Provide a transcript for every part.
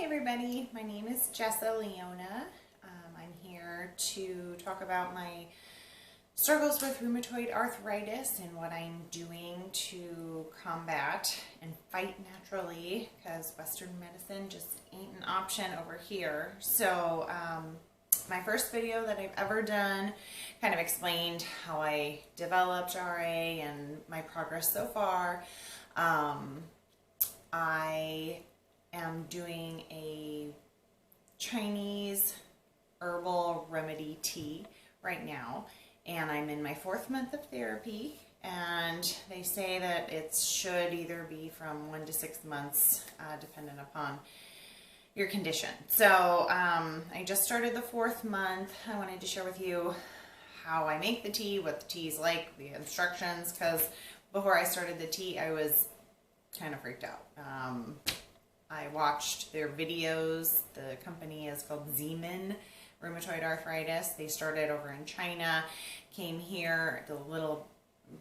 Hi everybody, my name is Jessa Leona. I'm here to talk about my struggles with rheumatoid arthritis and what I'm doing to combat and fight naturally, because Western medicine just ain't an option over here. So my first video that I've ever done kind of explained how I developed RA and my progress so far. I am doing a Chinese herbal remedy tea right now, and I'm in my 4th month of therapy, and they say that it should either be from 1 to 6 months dependent upon your condition. So I just started the 4th month. I wanted to share with you how I make the tea, what the tea is like, the instructions, because before I started the tea I was kind of freaked out. I watched their videos. The company is called Zemin, Rheumatoid Arthritis. They started over in China, came here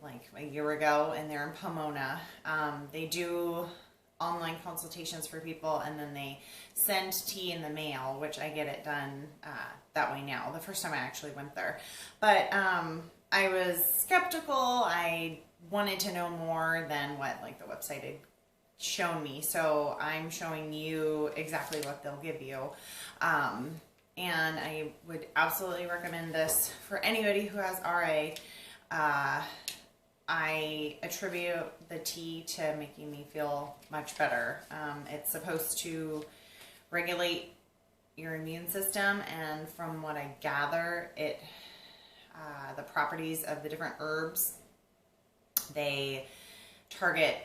like a year ago, and they're in Pomona. They do online consultations for people, and then they send tea in the mail, which I get it done that way now. The first time I actually went there. But I was skeptical. I wanted to know more than what the website had shown me, so I'm showing you exactly what they'll give you, and I would absolutely recommend this for anybody who has RA. I attribute the tea to making me feel much better. It's supposed to regulate your immune system, and from what I gather, the properties of the different herbs, they target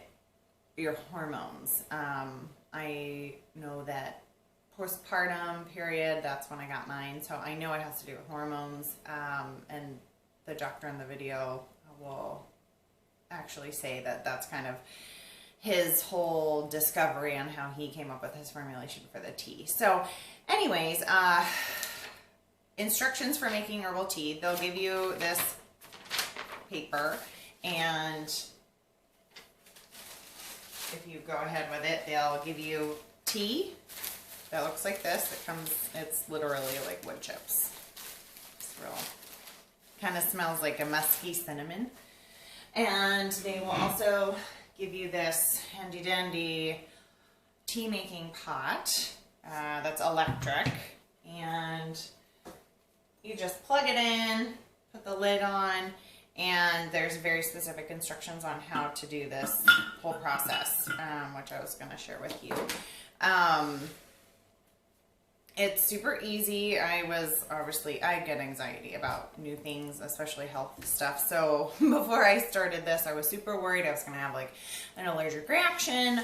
your hormones. I know that postpartum period, that's when I got mine, so I know it has to do with hormones, and the doctor in the video will actually say that that's kind of his whole discovery on how he came up with his formulation for the tea. So anyways, instructions for making herbal tea. They'll give you this paper, and if you go ahead with it, they'll give you tea that looks like this. It's literally like wood chips. It's real, kind of smells like a musky cinnamon. And they will also give you this handy dandy tea making pot that's electric, and you just plug it in, put the lid on, and there's very specific instructions on how to do this whole process, which I was going to share with you. It's super easy. I get anxiety about new things, especially health stuff. So before I started this, I was super worried I was going to have like an allergic reaction,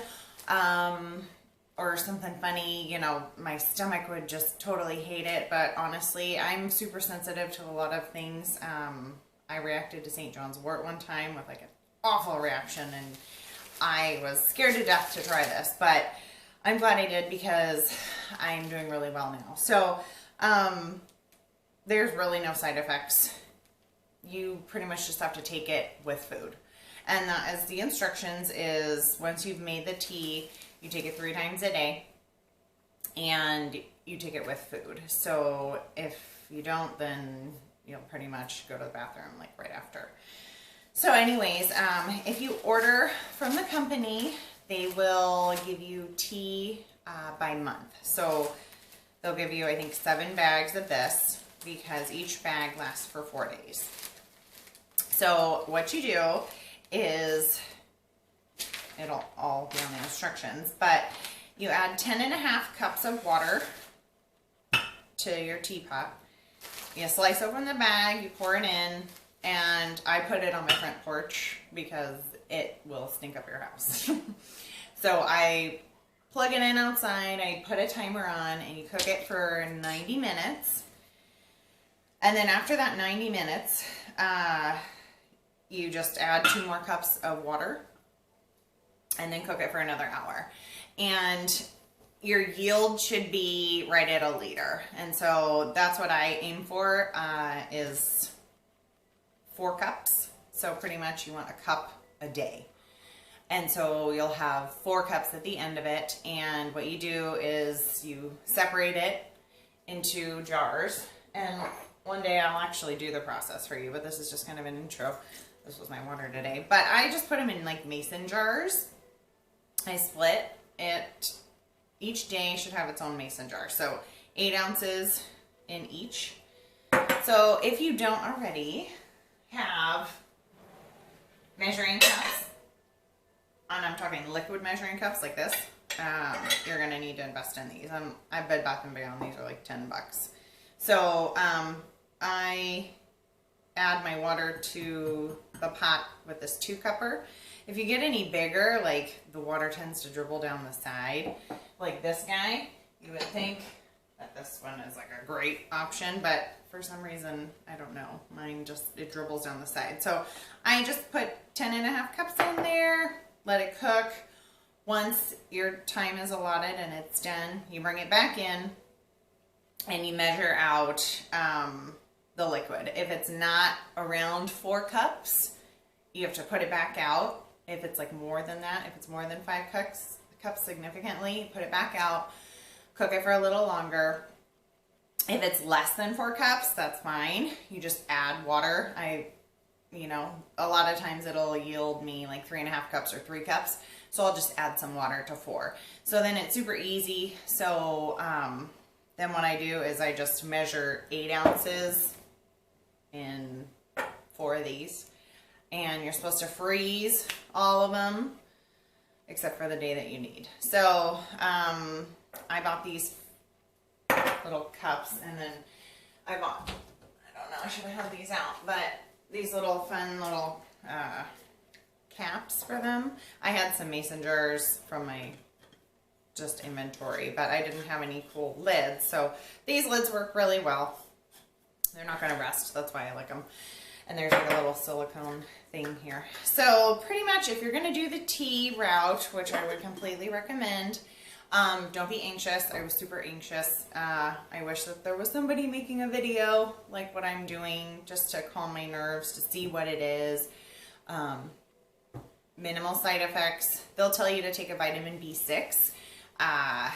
or something funny. You know, my stomach would just totally hate it. But honestly, I'm super sensitive to a lot of things. I reacted to St. John's wort one time with like an awful reaction, and I was scared to death to try this, but I'm glad I did because I'm doing really well now. So there's really no side effects. You pretty much just have to take it with food. And that is the instructions is once you've made the tea, you take it 3 times a day, and you take it with food. So if you don't, then you'll pretty much go to the bathroom like right after. So anyways, if you order from the company, they will give you tea by month. So they'll give you, I think, 7 bags of this, because each bag lasts for 4 days. So what you do is, it'll all be on the instructions, but you add 10.5 cups of water to your teapot. You slice open the bag, you pour it in, and I put it on my front porch because it will stink up your house. So I plug it in outside, I put a timer on, and you cook it for 90 minutes. And then after that 90 minutes, you just add 2 more cups of water, and then cook it for another hour. And your yield should be right at 1 liter. And so that's what I aim for, is 4 cups. So pretty much you want a cup a day. And so you'll have 4 cups at the end of it. And what you do is you separate it into jars. And one day I'll actually do the process for you, but this is just kind of an intro. This was my water today. But I just put them in like mason jars. I split it. Each day should have its own mason jar. So 8 ounces in each. So if you don't already have measuring cups, and I'm talking liquid measuring cups like this, you're going to need to invest in these. I Bed Bath & Beyond, these are like $10. So I add my water to the pot with this 2-cupper. If you get any bigger, like the water tends to dribble down the side, like this guy, you would think that this one is like a great option, but for some reason, I don't know, mine just, it dribbles down the side. So I just put 10.5 cups in there, let it cook. Once your time is allotted and it's done, you bring it back in and you measure out the liquid. If it's not around 4 cups, you have to put it back out. If it's like more than that, if it's more than 5 cups significantly, put it back out, cook it for a little longer. If it's less than 4 cups, that's fine. You just add water. You know, a lot of times it'll yield me like 3.5 cups or 3 cups. So I'll just add some water to 4. So then it's super easy. So then what I do is I just measure 8 ounces in 4 of these. And you're supposed to freeze all of them except for the day that you need. So I bought these little cups, and then I bought, I don't know, I should have had these out, but these little fun little caps for them. I had some mason jars from my just inventory, but I didn't have any cool lids. So these lids work really well. They're not going to rust. That's why I like them. And there's like a little silicone thing here. So pretty much if you're going to do the tea route, which I would completely recommend, don't be anxious. I was super anxious. I wish that there was somebody making a video like what I'm doing just to calm my nerves, to see what it is. Minimal side effects. They'll tell you to take a vitamin B6. I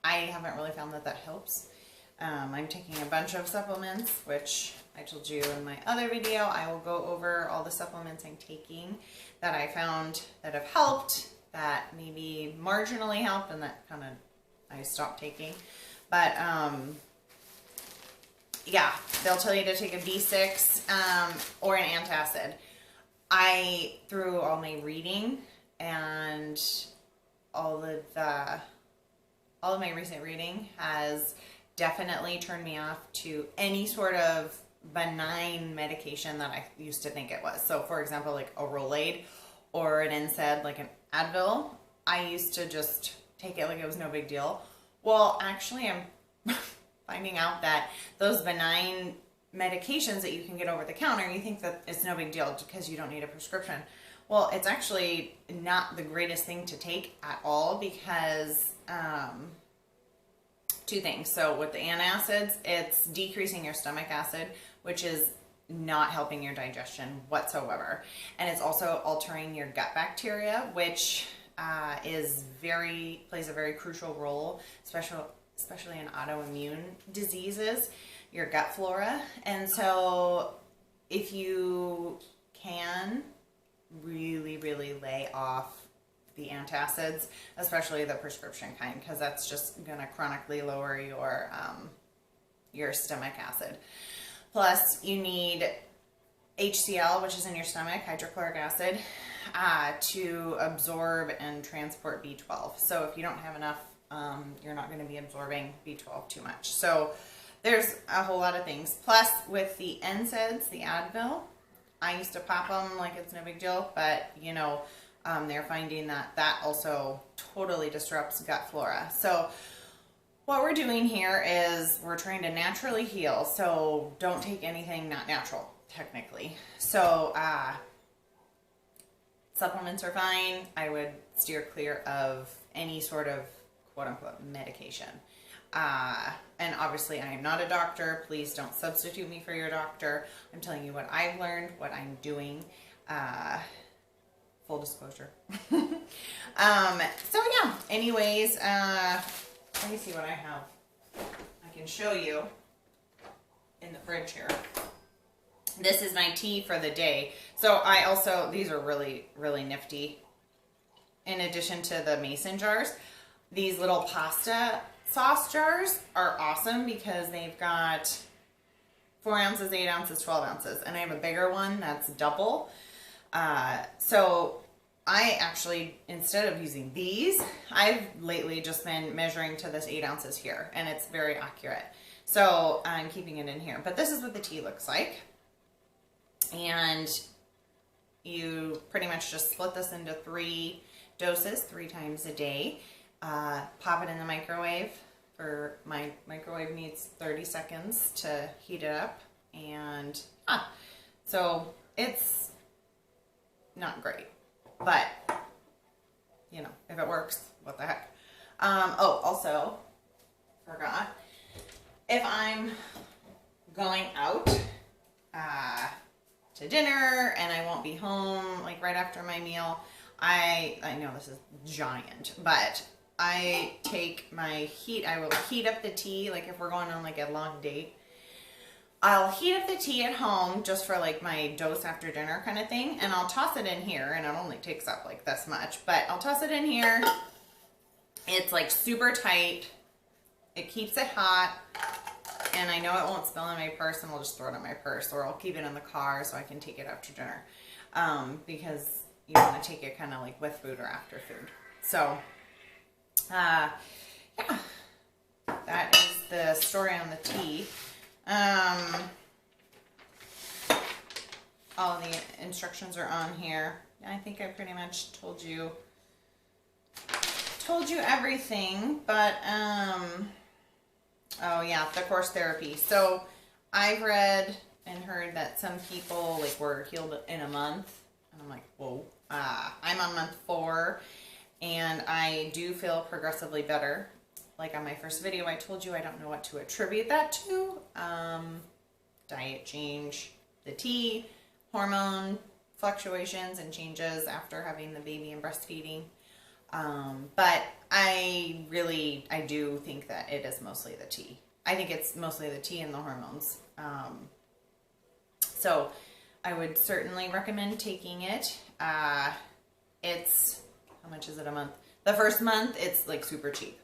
haven't really found that helps. I'm taking a bunch of supplements, which I told you in my other video. I will go over all the supplements I'm taking that I found that have helped, that maybe marginally helped, and that kind of I stopped taking. But yeah, they'll tell you to take a B6 or an antacid. Through all my reading and all of my recent reading has definitely turned me off to any sort of benign medication that I used to think it was. So for example, like a Rolaids or an NSAID, like an Advil, I used to just take it like it was no big deal. Well, actually I'm finding out that those benign medications that you can get over the counter, you think that it's no big deal because you don't need a prescription. Well, it's actually not the greatest thing to take at all because 2 things. So with the antacids, it's decreasing your stomach acid, which is not helping your digestion whatsoever. And it's also altering your gut bacteria, which plays a very crucial role, especially in autoimmune diseases, your gut flora. And so if you can really lay off the antacids, especially the prescription kind, because that's just going to chronically lower your stomach acid. Plus, you need HCl, which is in your stomach, hydrochloric acid, to absorb and transport B12. So if you don't have enough, you're not going to be absorbing B12 too much. So there's a whole lot of things. Plus, with the NSAIDs, the Advil, I used to pop them like it's no big deal, but you know, they're finding that also totally disrupts gut flora. So what we're doing here is we're trying to naturally heal. So don't take anything not natural, technically. So supplements are fine. I would steer clear of any sort of quote unquote medication. And obviously I am not a doctor. Please don't substitute me for your doctor. I'm telling you what I've learned, what I'm doing. full disclosure. So yeah, anyways, let me see what I have. I can show you in the fridge here. This is my tea for the day. So I also, these are really, really nifty. In addition to the mason jars, these little pasta sauce jars are awesome because they've got 4 ounces, 8 ounces, 12 ounces. And I have a bigger one that's double. So I actually, instead of using these, I've lately just been measuring to this 8 ounces here. And it's very accurate. So I'm keeping it in here. But this is what the tea looks like. And you pretty much just split this into 3 doses, 3 times a day. Pop it in the microwave. My microwave needs 30 seconds to heat it up. And so it's not great. But, you know, if it works, what the heck. Oh, also, forgot. If I'm going out to dinner and I won't be home like right after my meal, I know this is giant, but I take my I will heat up the tea, like if we're going on like a long date, I'll heat up the tea at home just for like my dose after dinner kind of thing, and I'll toss it in here, and it only takes up like this much, but I'll toss it in here. It's like super tight. It keeps it hot, and I know it won't spill in my purse, and I'll just throw it in my purse, or I'll keep it in the car so I can take it after dinner, because you want to take it kind of like with food or after food. So, yeah, that is the story on the tea. All the instructions are on here. I think I pretty much told you everything, but, oh yeah, the course therapy. So I've read and heard that some people like were healed in a month, and I'm like, whoa. I'm on month 4, and I do feel progressively better. Like on my first video, I told you I don't know what to attribute that to. Diet change, the tea, hormone fluctuations and changes after having the baby and breastfeeding. But I do think that it is mostly the tea. I think it's mostly the tea and the hormones. So I would certainly recommend taking it. It's, how much is it a month? The first month, it's like super cheap.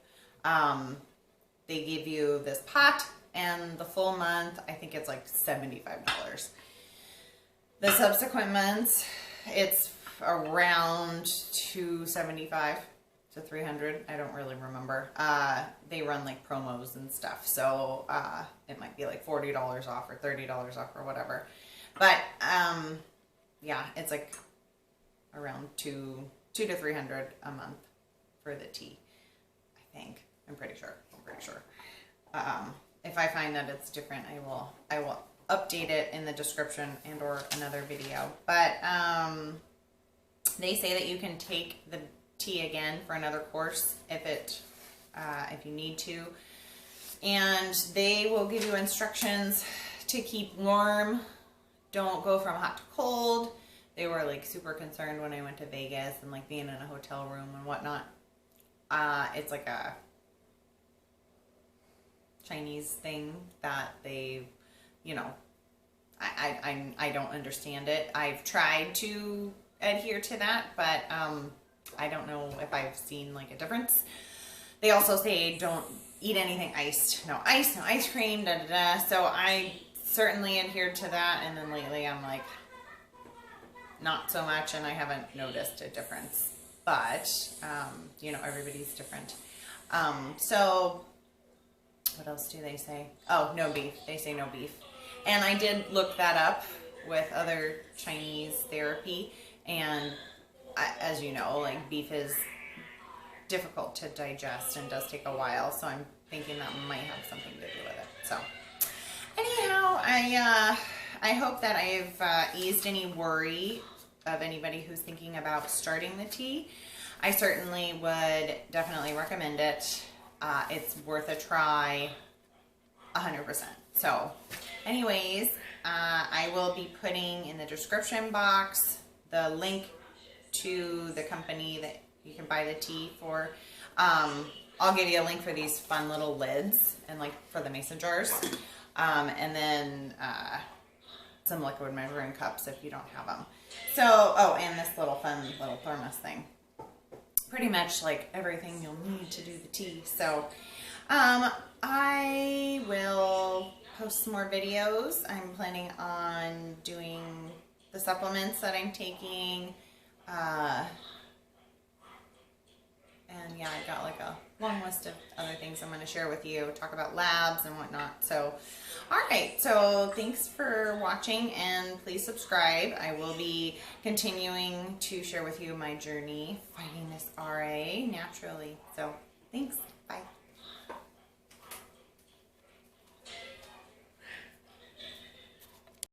They give you this pot, and the full month, I think it's like $75. The subsequent months, it's around $275 to $300. I don't really remember. They run like promos and stuff, so it might be like $40 off or $30 off or whatever. But yeah, it's like around $200 to $300 a month for the tea. I think. I'm pretty sure. If I find that it's different, I will update it in the description and or another video. But they say that you can take the tea again for another course if you need to, and they will give you instructions to keep warm. Don't go from hot to cold. They were like super concerned when I went to Vegas and like being in a hotel room and whatnot. It's like a Chinese thing that they, you know, I don't understand it. I've tried to adhere to that, but I don't know if I've seen like a difference. They also say don't eat anything iced. No ice, no ice cream, da da da. So I certainly adhered to that, and then lately I'm like, not so much, and I haven't noticed a difference. But, you know, everybody's different. So, what else do they say? Oh, no beef. They say no beef. And I did look that up with other Chinese therapy, and as you know, like beef is difficult to digest and does take a while, so I'm thinking that might have something to do with it. So, anyhow, I hope that I've eased any worry of anybody who's thinking about starting the tea. I certainly would definitely recommend it. It's worth a try 100%. So anyways, I will be putting in the description box the link to the company that you can buy the tea for. I'll give you a link for these fun little lids and like for the mason jars. And then some liquid measuring cups if you don't have them. So, oh, and this little fun little thermos thing. Pretty much like everything you'll need to do the tea. So, I will post some more videos. I'm planning on doing the supplements that I'm taking. And yeah, I've got like a long list of other things I'm going to share with you, talk about labs and whatnot. So, all right. So thanks for watching, and please subscribe. I will be continuing to share with you my journey fighting this RA naturally. So thanks.